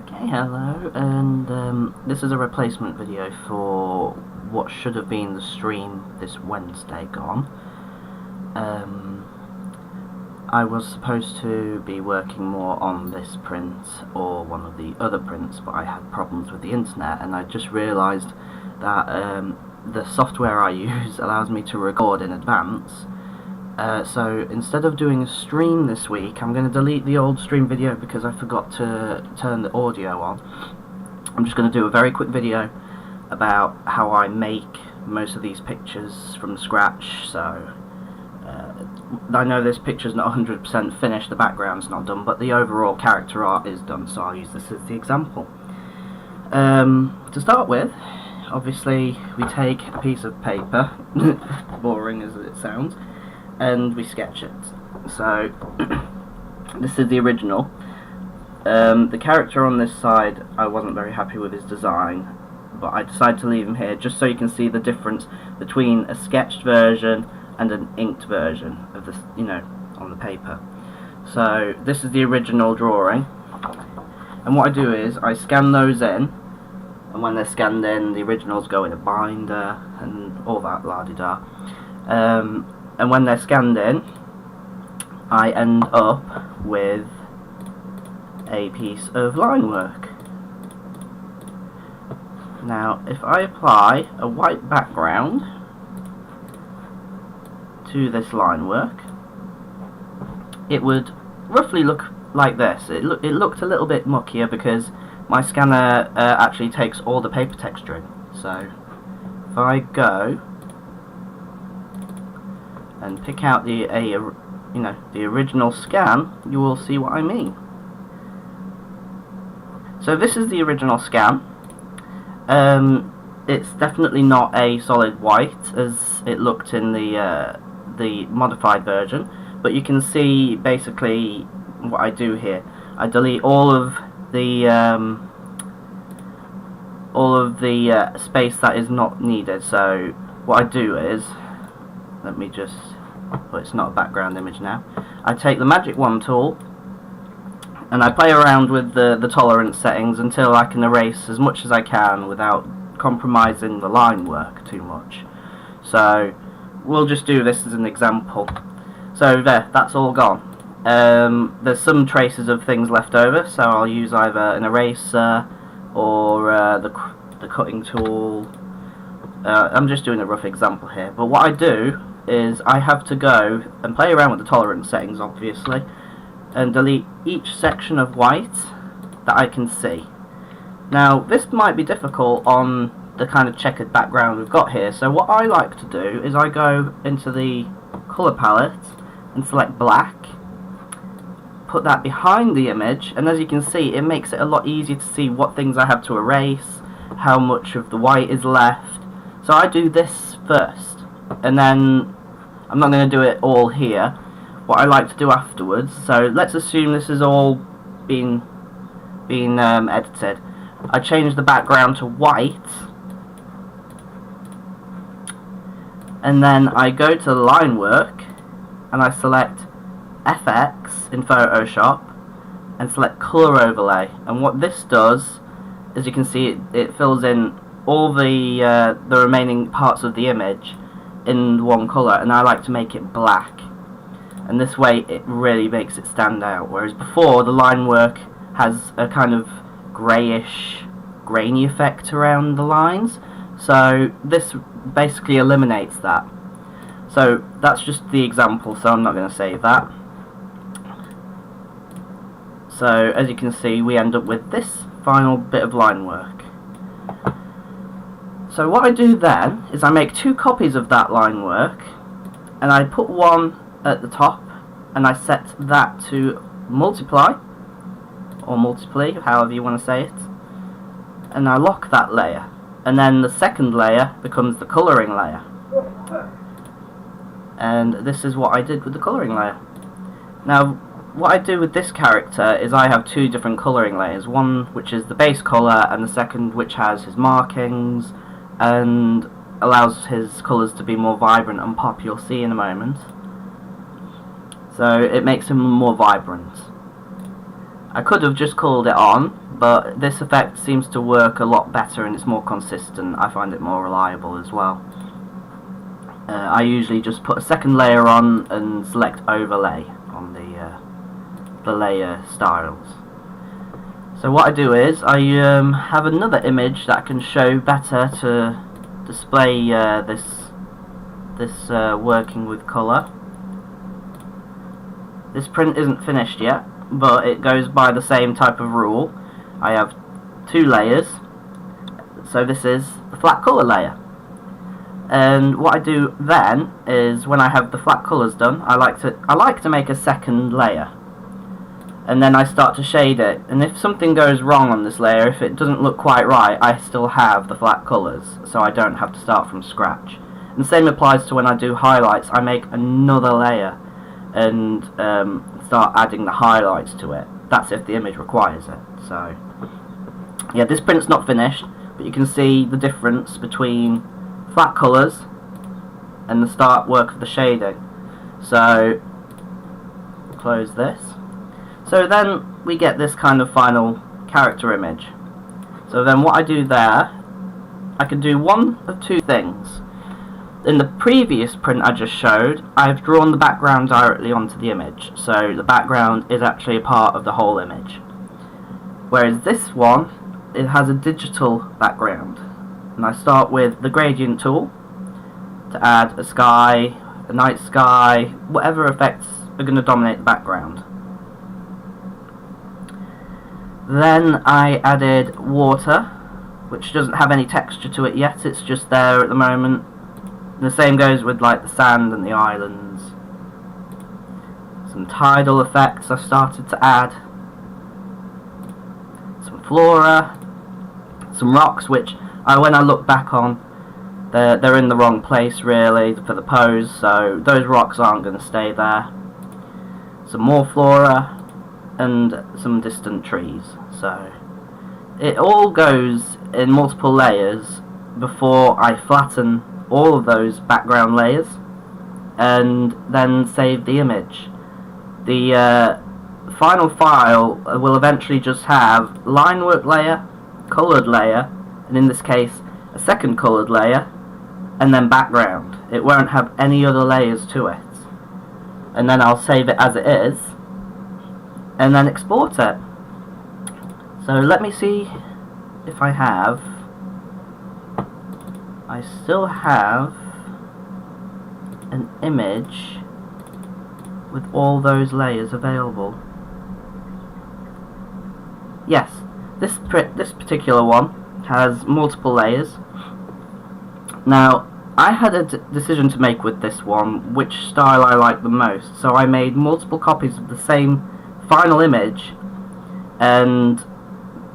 Okay, hello, and this is a replacement video for what should have been the stream this Wednesday gone. I was supposed to be working more on this print or one of the other prints, but I had problems with the internet, and I just realised that the software I use allows me to record in advance. So instead of doing a stream this week, I'm going to delete the old stream video because I forgot to turn the audio on. I'm just going to do a very quick video about how I make most of these pictures from scratch. So I know this picture's not 100% finished, the background's not done, but the overall character art is done, so I'll use this as the example. To start with, obviously we take a piece of paper, boring as it sounds, and we sketch it. So this is the original. The character on this side, I wasn't very happy with his design, but I decided to leave him here just so you can see the difference between a sketched version and an inked version of this, on the paper. So this is the original drawing, and what I do is I scan those in, and when they're scanned in, the originals go in a binder and all that la-di-da. And when they're scanned in, I end up with a piece of line work. Now, if I apply a white background to this line work, it would roughly look like this. It looked a little bit muckier because my scanner actually takes all the paper texturing. So if I go and pick out the original scan, you will see what I mean. So this is the original scan. It's definitely not a solid white as it looked in the modified version, but you can see basically what I do here. I delete all of the space that is not needed. So what I do is, let me just, well, it's not a background image now. I take the magic wand tool and I play around with the tolerance settings until I can erase as much as I can without compromising the line work too much. So we'll just do this as an example. So there, that's all gone. There's some traces of things left over, so I'll use either an eraser or the cutting tool. I'm just doing a rough example here, but what I do is I have to go and play around with the tolerance settings, obviously, and delete each section of white that I can see. Now, this might be difficult on the kind of checkered background we've got here, so what I like to do is I go into the colour palette and select black, put that behind the image, and as you can see, it makes it a lot easier to see what things I have to erase, how much of the white is left. So I do this first, and then I'm not going to do it all here. What I like to do afterwards, so let's assume this is all been edited. I change the background to white, and then I go to the line work and I select FX in Photoshop and select color overlay, and what this does, as you can see, it fills in all the remaining parts of the image in one color, and I like to make it black, and this way it really makes it stand out, whereas before the line work has a kind of greyish, grainy effect around the lines, so this basically eliminates that. So that's just the example, so I'm not going to save that. So as you can see, we end up with this final bit of line work. So what I do then is I make two copies of that line work, and I put one at the top, and I set that to multiply, or multiply, however you want to say it, and I lock that layer, and then the second layer becomes the colouring layer. And this is what I did with the colouring layer. Now, what I do with this character is I have two different colouring layers, one which is the base colour, and the second which has his markings and allows his colours to be more vibrant and pop, you'll see in a moment. So it makes him more vibrant. I could have just called it on, but this effect seems to work a lot better and it's more consistent. I find it more reliable as well. I usually just put a second layer on and select overlay on the layer styles. So what I do is I have another image that I can show better to display this working with colour. This print isn't finished yet, but it goes by the same type of rule. I have two layers, so this is the flat colour layer. And what I do then is, when I have the flat colours done, I like to make a second layer, and then I start to shade it. And if something goes wrong on this layer, if it doesn't look quite right, I still have the flat colours, so I don't have to start from scratch. And the same applies to when I do highlights. I make another layer and start adding the highlights to it. That's if the image requires it. So yeah, this print's not finished, but you can see the difference between flat colours and the start work of the shading. So close this. So then we get this kind of final character image. So then what I do there, I can do one of two things. In the previous print I just showed, I've drawn the background directly onto the image, so the background is actually a part of the whole image. Whereas this one, it has a digital background. And I start with the gradient tool to add a sky, a night sky, whatever effects are going to dominate the background. Then I added water, which doesn't have any texture to it yet, it's just there at the moment. The same goes with like the sand and the islands. Some tidal effects I've started to add. Some flora, some rocks, which when I look back on, they're in the wrong place really for the pose, so those rocks aren't going to stay there. Some more flora and some distant trees. So it all goes in multiple layers before I flatten all of those background layers and then save the image. The final file will eventually just have line work layer, coloured layer, and in this case a second coloured layer, and then background. It won't have any other layers to it. And then I'll save it as it is and then export it. So let me see if I have. I still have an image with all those layers available. Yes, this particular one has multiple layers. Now, I had a decision to make with this one, which style I like the most, so I made multiple copies of the same final image and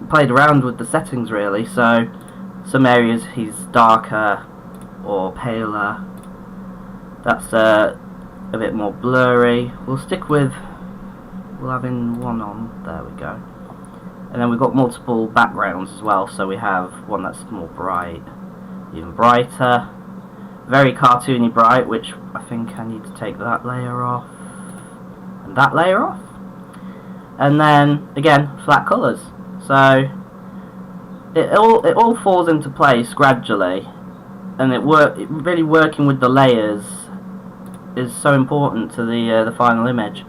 played around with the settings really. So some areas he's darker or paler, that's a bit more blurry. We'll have in one on, there we go. And then we've got multiple backgrounds as well, so we have one that's more bright, even brighter, very cartoony bright, which I think I need to take that layer off and that layer off. And then again, flat colours. So it all falls into place gradually, and really working with the layers is so important to the final image.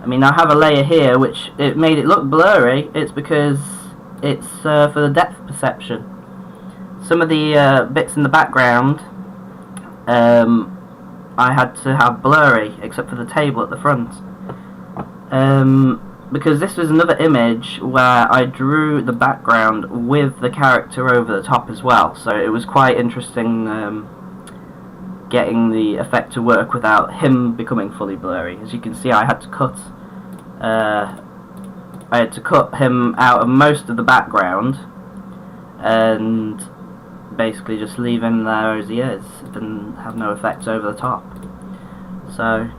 I mean, I have a layer here which it made it look blurry. It's because it's for the depth perception. Some of the bits in the background I had to have blurry, except for the table at the front. Because this was another image where I drew the background with the character over the top as well, so it was quite interesting getting the effect to work without him becoming fully blurry. As you can see, I had to cut him out of most of the background and basically just leave him there as he is and have no effects over the top. So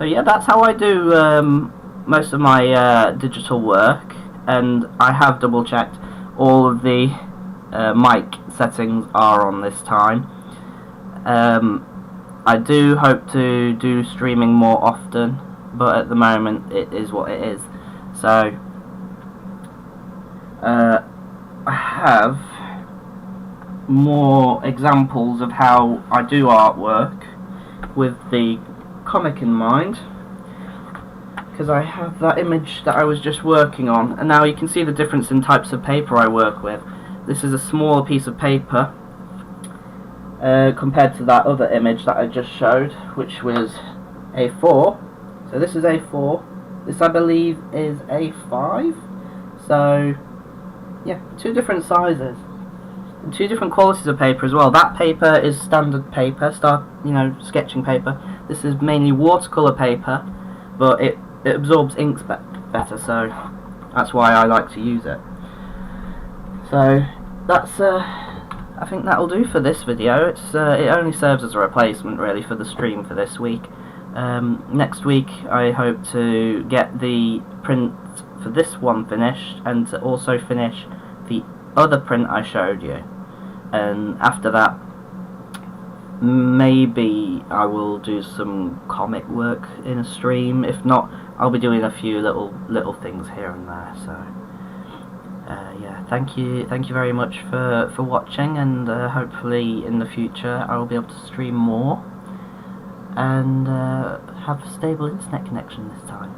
yeah, that's how I do most of my digital work, and I have double checked all of the mic settings are on this time. I do hope to do streaming more often, but at the moment it is what it is. So I have more examples of how I do artwork with the comic in mind, because I have that image that I was just working on, and now you can see the difference in types of paper I work with. This is a smaller piece of paper compared to that other image that I just showed, which was A4. So this is A4, this I believe is A5, so yeah, two different sizes. And two different qualities of paper as well. That paper is standard paper, sketching paper. This is mainly watercolour paper, but it absorbs inks better, so that's why I like to use it. So that's I think that'll do for this video. It only serves as a replacement really for the stream for this week. Next week I hope to get the print for this one finished, and to also finish the other print I showed you, and after that maybe I will do some comic work in a stream. If not, I'll be doing a few little things here and there. So yeah, thank you very much for watching, and hopefully in the future I will be able to stream more and have a stable internet connection this time.